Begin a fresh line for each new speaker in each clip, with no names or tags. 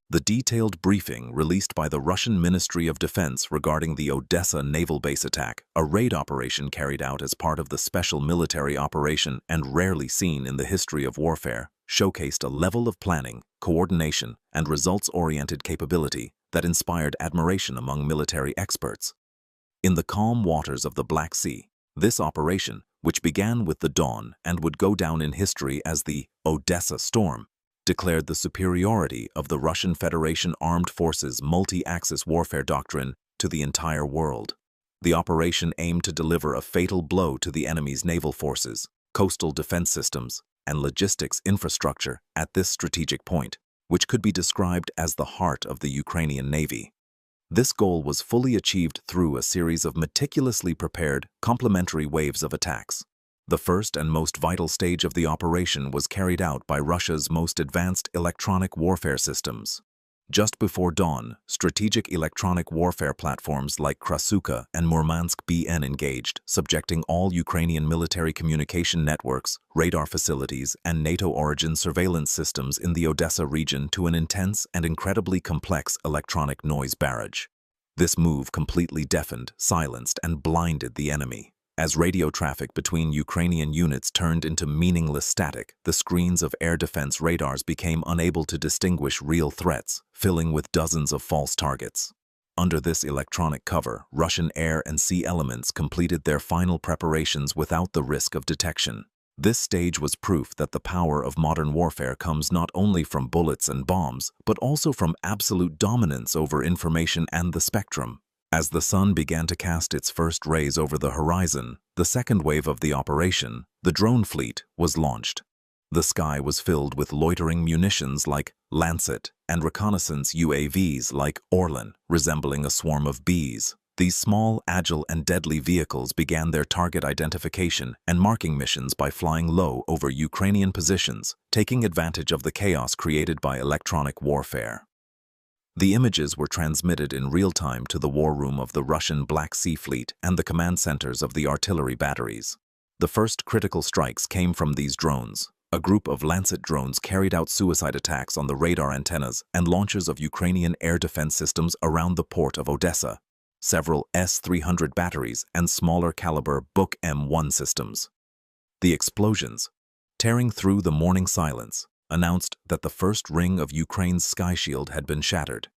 The detailed briefing released by the Russian Ministry of Defense regarding the Odessa naval base attack, a raid operation carried out as part of the special military operation and rarely seen in the history of warfare, showcased a level of planning, coordination, and results-oriented capability that inspired admiration among military experts. In the calm waters of the Black Sea, this operation, which began with the dawn and would go down in history as the Odessa Storm, declared the superiority of the Russian Federation Armed Forces multi-axis warfare doctrine to the entire world. The operation aimed to deliver a fatal blow to the enemy's naval forces, coastal defense systems, and logistics infrastructure at this strategic point, which could be described as the heart of the Ukrainian Navy. This goal was fully achieved through a series of meticulously prepared, complementary waves of attacks. The first and most vital stage of the operation was carried out by Russia's most advanced electronic warfare systems. Just before dawn, strategic electronic warfare platforms like Krasuka and Murmansk BN engaged, subjecting all Ukrainian military communication networks, radar facilities, and NATO-origin surveillance systems in the Odessa region to an intense and incredibly complex electronic noise barrage. This move completely deafened, silenced, and blinded the enemy. As radio traffic between Ukrainian units turned into meaningless static, the screens of air defense radars became unable to distinguish real threats, filling with dozens of false targets. Under this electronic cover, Russian air and sea elements completed their final preparations without the risk of detection. This stage was proof that the power of modern warfare comes not only from bullets and bombs, but also from absolute dominance over information and the spectrum. As the sun began to cast its first rays over the horizon, the second wave of the operation, the drone fleet, was launched. The sky was filled with loitering munitions like Lancet and reconnaissance UAVs like Orlan, resembling a swarm of bees. These small, agile, and deadly vehicles began their target identification and marking missions by flying low over Ukrainian positions, taking advantage of the chaos created by electronic warfare. The images were transmitted in real time to the war room of the Russian Black Sea Fleet and the command centers of the artillery batteries. The first critical strikes came from these drones. A group of Lancet drones carried out suicide attacks on the radar antennas and launchers of Ukrainian air defense systems around the port of Odessa, several S-300 batteries, and smaller caliber Buk M1 systems. The explosions, tearing through the morning silence, announced that the first ring of Ukraine's sky shield had been shattered.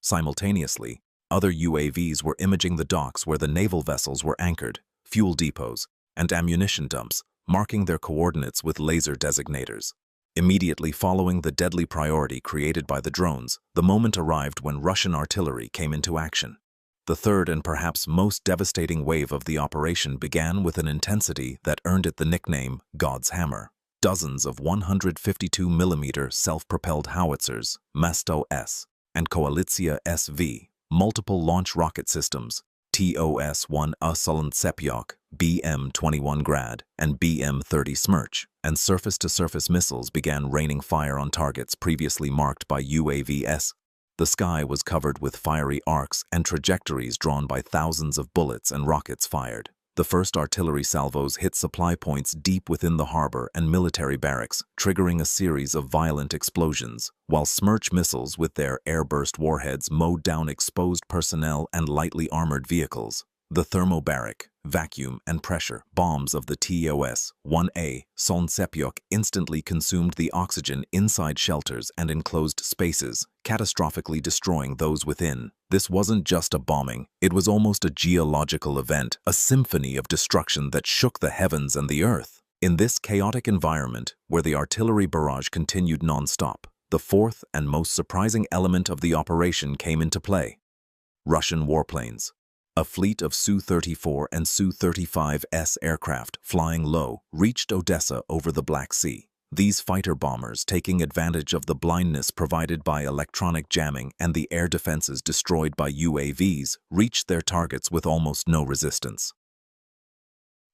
Simultaneously, other UAVs were imaging the docks where the naval vessels were anchored, fuel depots, and ammunition dumps, marking their coordinates with laser designators. Immediately following the deadly priority created by the drones, the moment arrived when Russian artillery came into action. The third and perhaps most devastating wave of the operation began with an intensity that earned it the nickname God's Hammer. Dozens of 152mm self-propelled howitzers, Masto-S, and Koalitsiya SV, multiple launch rocket systems, TOS-1 Solontsepyok, BM-21 Grad, and BM-30 Smerch, and surface-to-surface missiles began raining fire on targets previously marked by UAVs. The sky was covered with fiery arcs and trajectories drawn by thousands of bullets and rockets fired. The first artillery salvos hit supply points deep within the harbor and military barracks, triggering a series of violent explosions, while Smerch missiles with their airburst warheads mowed down exposed personnel and lightly armored vehicles. The thermobaric, vacuum, and pressure bombs of the TOS-1A Solontsepyok instantly consumed the oxygen inside shelters and enclosed spaces, catastrophically destroying those within. This wasn't just a bombing, it was almost a geological event, a symphony of destruction that shook the heavens and the earth. In this chaotic environment, where the artillery barrage continued non-stop, the fourth and most surprising element of the operation came into play: Russian warplanes. A fleet of Su-34 and Su-35S aircraft flying low reached Odessa over the Black Sea. These fighter bombers, taking advantage of the blindness provided by electronic jamming and the air defenses destroyed by UAVs, reached their targets with almost no resistance.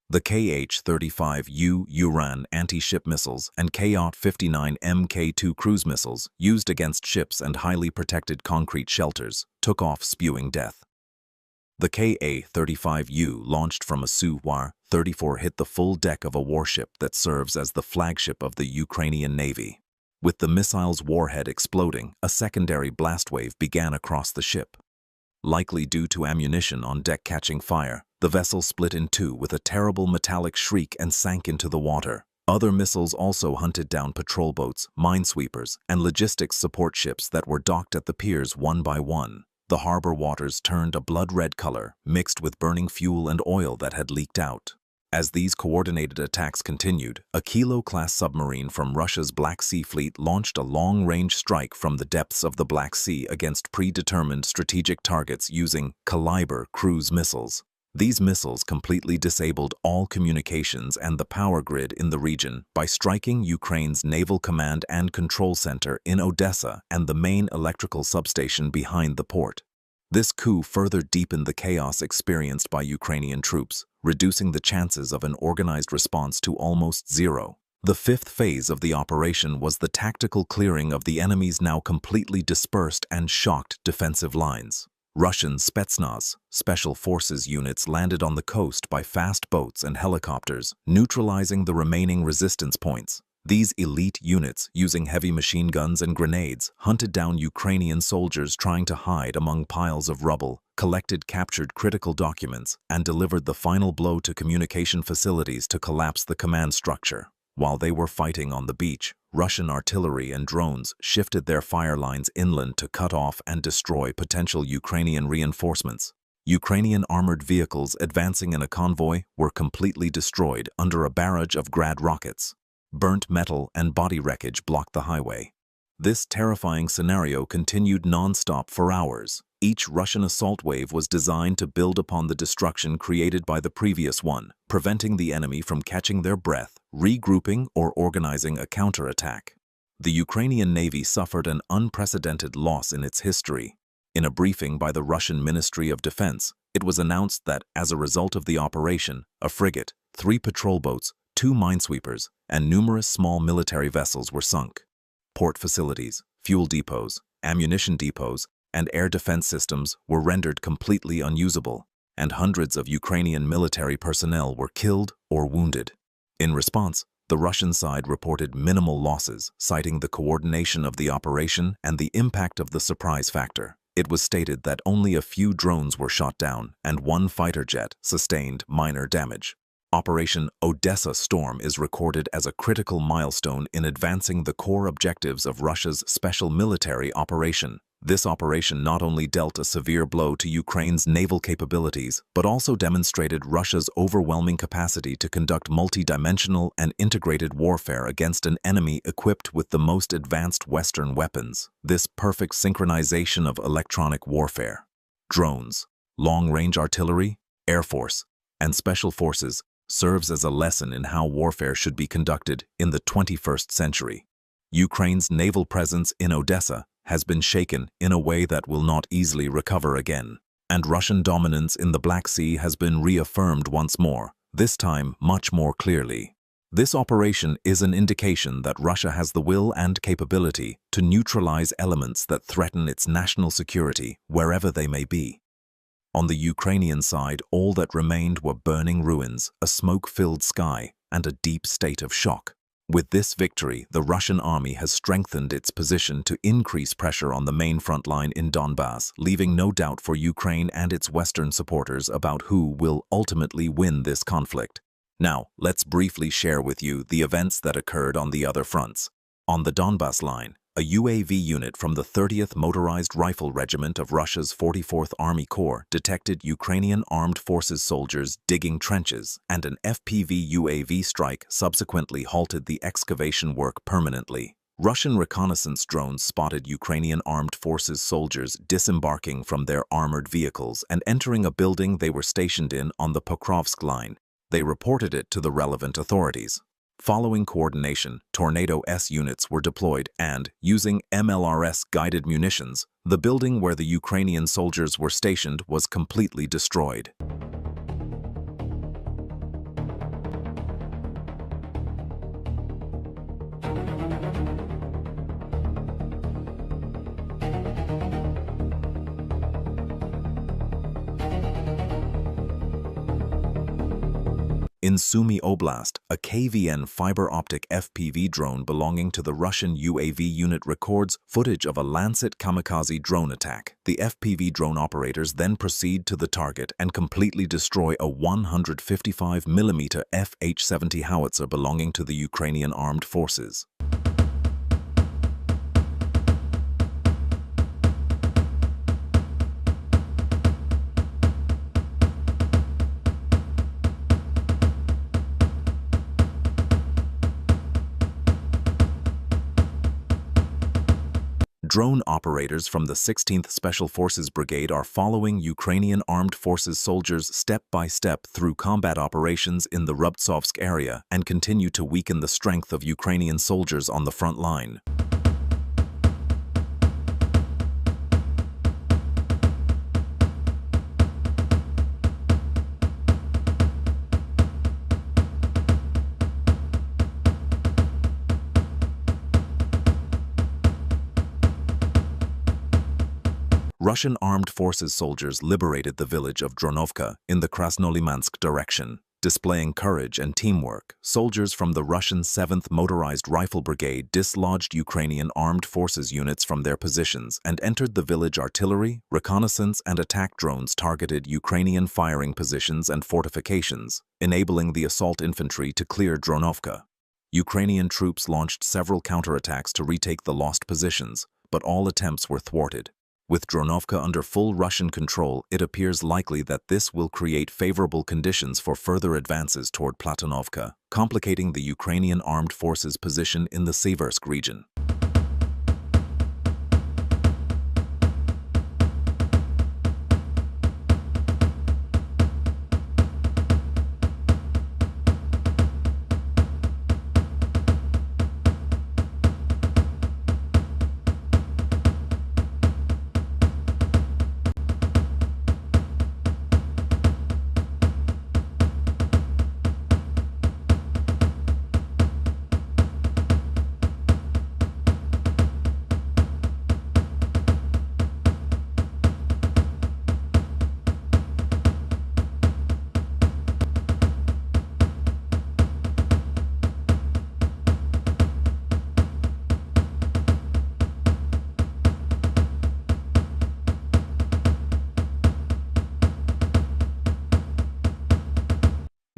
The Kh-35U Uran anti-ship missiles and Kh-59 Mk2 cruise missiles, used against ships and highly protected concrete shelters, took off spewing death. The Ka-35U, launched from a Su-34, hit the full deck of a warship that serves as the flagship of the Ukrainian Navy. With the missile's warhead exploding, a secondary blast wave began across the ship. Likely due to ammunition on deck catching fire, the vessel split in two with a terrible metallic shriek and sank into the water. Other missiles also hunted down patrol boats, minesweepers, and logistics support ships that were docked at the piers one by one. The harbor waters turned a blood-red color, mixed with burning fuel and oil that had leaked out. As these coordinated attacks continued, a Kilo-class submarine from Russia's Black Sea Fleet launched a long-range strike from the depths of the Black Sea against predetermined strategic targets using Kaliber cruise missiles. These missiles completely disabled all communications and the power grid in the region by striking Ukraine's Naval Command and Control Center in Odessa and the main electrical substation behind the port. This coup further deepened the chaos experienced by Ukrainian troops, reducing the chances of an organized response to almost zero. The fifth phase of the operation was the tactical clearing of the enemy's now completely dispersed and shocked defensive lines. Russian Spetsnaz, special forces units landed on the coast by fast boats and helicopters, neutralizing the remaining resistance points. These elite units, using heavy machine guns and grenades, hunted down Ukrainian soldiers trying to hide among piles of rubble, collected captured critical documents, and delivered the final blow to communication facilities to collapse the command structure. While they were fighting on the beach, Russian artillery and drones shifted their fire lines inland to cut off and destroy potential Ukrainian reinforcements. Ukrainian armored vehicles advancing in a convoy were completely destroyed under a barrage of Grad rockets. Burnt metal and body wreckage blocked the highway. This terrifying scenario continued non-stop for hours. Each Russian assault wave was designed to build upon the destruction created by the previous one, preventing the enemy from catching their breath, regrouping, or organizing a counterattack. The Ukrainian Navy suffered an unprecedented loss in its history. In a briefing by the Russian Ministry of Defense, it was announced that, as a result of the operation, a frigate, 3 patrol boats, 2 minesweepers, and numerous small military vessels were sunk. Port facilities, fuel depots, ammunition depots, and air defense systems were rendered completely unusable, and hundreds of Ukrainian military personnel were killed or wounded. In response, the Russian side reported minimal losses, citing the coordination of the operation and the impact of the surprise factor. It was stated that only a few drones were shot down and 1 fighter jet sustained minor damage. Operation Odessa Storm is recorded as a critical milestone in advancing the core objectives of Russia's special military operation. This operation not only dealt a severe blow to Ukraine's naval capabilities, but also demonstrated Russia's overwhelming capacity to conduct multi-dimensional and integrated warfare against an enemy equipped with the most advanced Western weapons. This perfect synchronization of electronic warfare, drones, long-range artillery, air force, and special forces serves as a lesson in how warfare should be conducted in the 21st century. Ukraine's naval presence in Odessa has been shaken in a way that will not easily recover again, and Russian dominance in the Black Sea has been reaffirmed once more, this time much more clearly. This operation is an indication that Russia has the will and capability to neutralize elements that threaten its national security wherever they may be. On the Ukrainian side, all that remained were burning ruins, a smoke-filled sky, and a deep state of shock. With this victory, the Russian army has strengthened its position to increase pressure on the main front line in Donbass, leaving no doubt for Ukraine and its Western supporters about who will ultimately win this conflict. Now, let's briefly share with you the events that occurred on the other fronts. On the Donbass line, a UAV unit from the 30th Motorized Rifle Regiment of Russia's 44th Army Corps detected Ukrainian armed forces soldiers digging trenches, and an FPV UAV strike subsequently halted the excavation work permanently. Russian reconnaissance drones spotted Ukrainian armed forces soldiers disembarking from their armored vehicles and entering a building they were stationed in on the Pokrovsk line. They reported it to the relevant authorities. Following coordination, Tornado S units were deployed and, using MLRS-guided munitions, the building where the Ukrainian soldiers were stationed was completely destroyed. In Sumy Oblast, a KVN fiber optic FPV drone belonging to the Russian UAV unit records footage of a Lancet kamikaze drone attack. The FPV drone operators then proceed to the target and completely destroy a 155mm FH-70 howitzer belonging to the Ukrainian armed forces. Drone operators from the 16th Special Forces Brigade are following Ukrainian Armed Forces soldiers step by step through combat operations in the Rubtsovsk area and continue to weaken the strength of Ukrainian soldiers on the front line. Russian Armed Forces soldiers liberated the village of Dronovka in the Krasnolimansk direction. Displaying courage and teamwork, soldiers from the Russian 7th Motorized Rifle Brigade dislodged Ukrainian Armed Forces units from their positions and entered the village. Artillery, reconnaissance, and attack drones targeted Ukrainian firing positions and fortifications, enabling the assault infantry to clear Dronovka. Ukrainian troops launched several counterattacks to retake the lost positions, but all attempts were thwarted. With Dronovka under full Russian control, it appears likely that this will create favorable conditions for further advances toward Platonovka, complicating the Ukrainian armed forces' position in the Seversk region.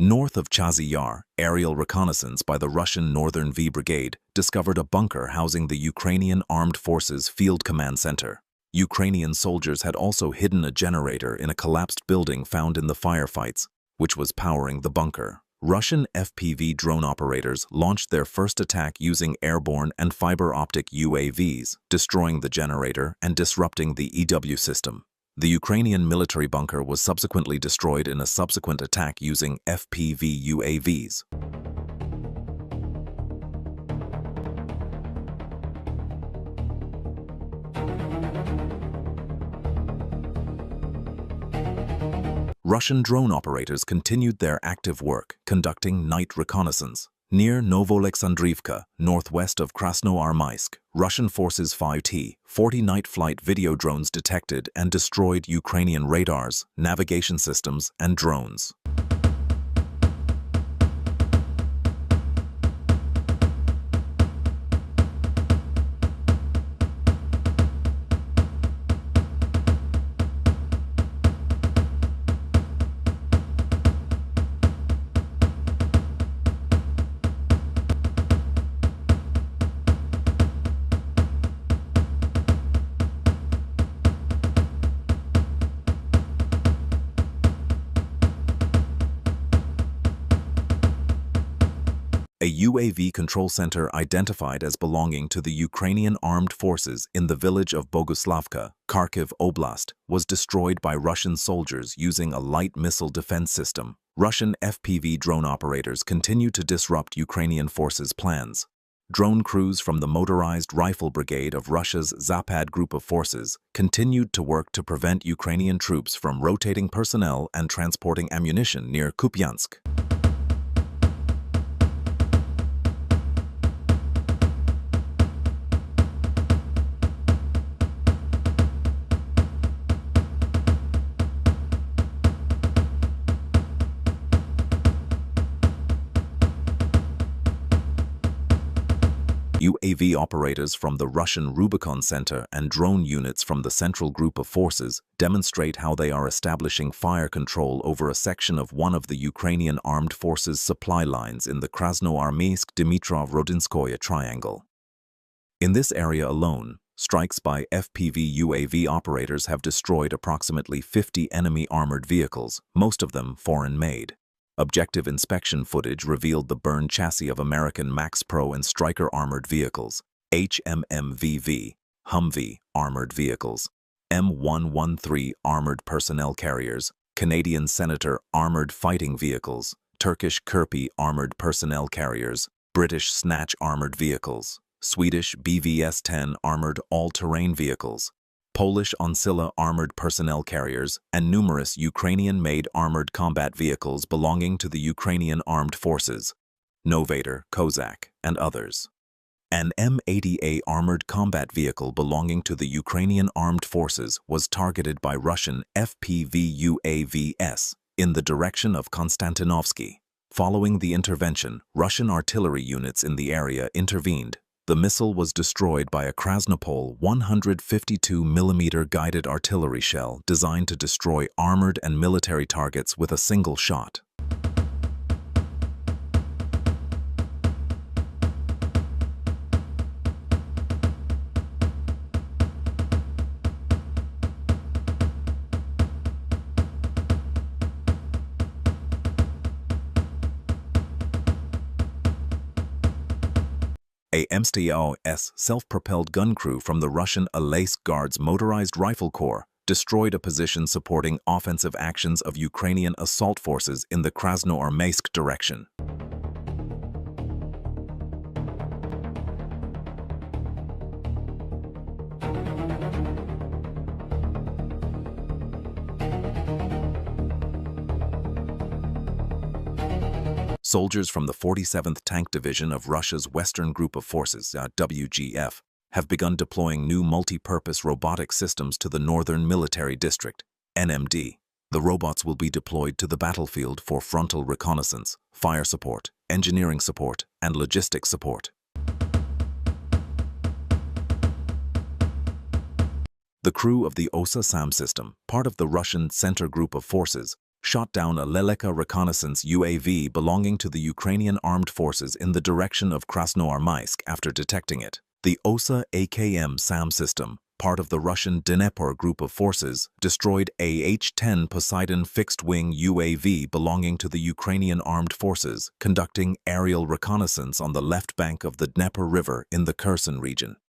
North of Chazy Yar, aerial reconnaissance by the Russian Northern V Brigade discovered a bunker housing the Ukrainian Armed Forces Field Command Center. Ukrainian soldiers had also hidden a generator in a collapsed building found in the firefights, which was powering the bunker. Russian FPV drone operators launched their first attack using airborne and fiber-optic UAVs, destroying the generator and disrupting the EW system. The Ukrainian military bunker was subsequently destroyed in a subsequent attack using FPV UAVs. Russian drone operators continued their active work, conducting night reconnaissance. Near Novoalexandrivka, northwest of Krasnoarmysk, Russian Forces 5T-40 night flight video drones detected and destroyed Ukrainian radars, navigation systems, and drones. A UAV control center identified as belonging to the Ukrainian armed forces in the village of Boguslavka, Kharkiv Oblast, was destroyed by Russian soldiers using a light missile defense system. Russian FPV drone operators continue to disrupt Ukrainian forces' plans. Drone crews from the Motorized Rifle Brigade of Russia's Zapad group of forces continued to work to prevent Ukrainian troops from rotating personnel and transporting ammunition near Kupiansk. UAV operators from the Russian Rubicon Center and drone units from the Central Group of Forces demonstrate how they are establishing fire control over a section of one of the Ukrainian armed forces' supply lines in the Krasnoarmeysk-Dimitrov-Rodinskoye triangle. In this area alone, strikes by FPV UAV operators have destroyed approximately 50 enemy armored vehicles, most of them foreign-made. Objective inspection footage revealed the burned chassis of American Max Pro and Stryker armored vehicles, HMMVV, Humvee armored vehicles, M113 armored personnel carriers, Canadian Senator armored fighting vehicles, Turkish Kirpi armored personnel carriers, British Snatch armored vehicles, Swedish BVS-10 armored all-terrain vehicles, Polish Oncilla armored personnel carriers, and numerous Ukrainian-made armored combat vehicles belonging to the Ukrainian armed forces, Novator, Kozak, and others. An M80A armored combat vehicle belonging to the Ukrainian armed forces was targeted by Russian FPV UAVs in the direction of Konstantinovsky. Following the intervention, Russian artillery units in the area intervened. The missile was destroyed by a Krasnopol 152mm guided artillery shell designed to destroy armored and military targets with a single shot. A MSTOS self-propelled gun crew from the Russian Odessa Guards Motorized Rifle Corps destroyed a position supporting offensive actions of Ukrainian assault forces in the Krasnoarmeysk direction. Soldiers from the 47th Tank Division of Russia's Western Group of Forces, WGF, have begun deploying new multi-purpose robotic systems to the Northern Military District, NMD. The robots will be deployed to the battlefield for frontal reconnaissance, fire support, engineering support, and logistics support. The crew of the Odessa SAM system, part of the Russian Center Group of Forces, shot down a Leleka reconnaissance UAV belonging to the Ukrainian armed forces in the direction of Krasnoarmeysk after detecting it. The Odessa AKM SAM system, part of the Russian Dnepr group of forces, destroyed a H-10 Poseidon fixed-wing UAV belonging to the Ukrainian armed forces, conducting aerial reconnaissance on the left bank of the Dnepr River in the Kherson region.